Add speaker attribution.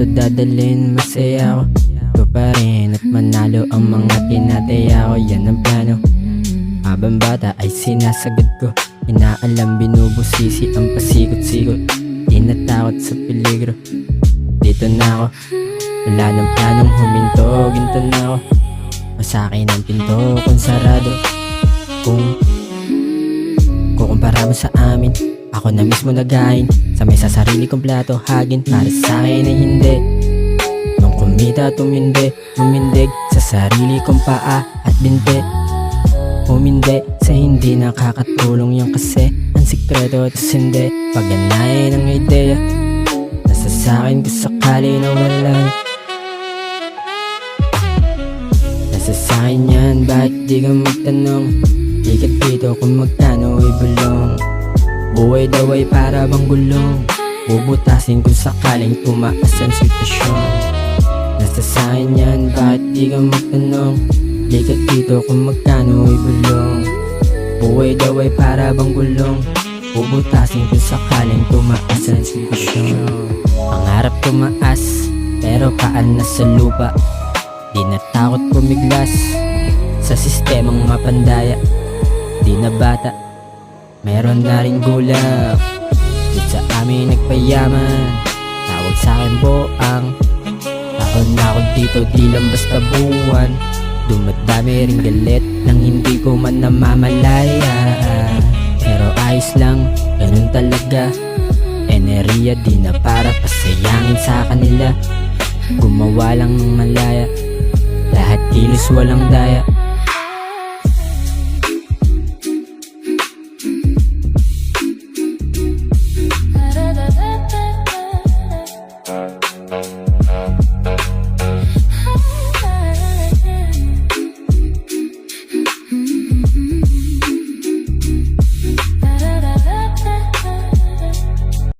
Speaker 1: to dadalhin, masaya ako. Ito pa rin at manalo ang mga tinataya ko. Yan ang plano. Habang bata ay sinasagot ko, inaalam binubusisi ang pasikot-sikot. Di natakot sa peligro, dito na ako. Wala nang planong huminto, ginto na ako. Masakin ang pinto kung sarado. Kung kukumpara mo sa amin, ako na mismo nagain sa may sarili kong plato, hagin. Para sa akin ay hindi. Nung kumita tumindig sa sarili kong paa at binte. Humindi sa hindi nakakatulong yan, kasi ang sikreto tas hindi pagganahin ng ideya. Nasa sa'kin kung sakali na wala. Nasa sa'kin yan, bakit di ka magtanong? Ikat dito kung magkano ay bulong. Buhay daw ay para bang gulong, bubutasin kung sakaling tumaas ang sitwasyon. Nasa sa'kin yan, bakit di ka magtanong? Ikat dito kung magkano ay bulong. Buhay daw ay para bang gulong, bubutasin kung sakaling tumaas ang sitwasyon. Pangarap tumaas, pero paan na sa lupa. Di natakot pumiglas sa sistemang mapandaya. Di na bata, meron na rin gulang. Di sa amin nagpayaman, tawag sa'kin boang. Taon na ako dito, di lang basta buwan. Dumadami rin galit nang hindi ko man namamalaya. Pero ayos lang, ganun talaga. Enerhiya di na para pasayangin sa kanila. Gumawa lang ng malaya, lahat kilos walang daya.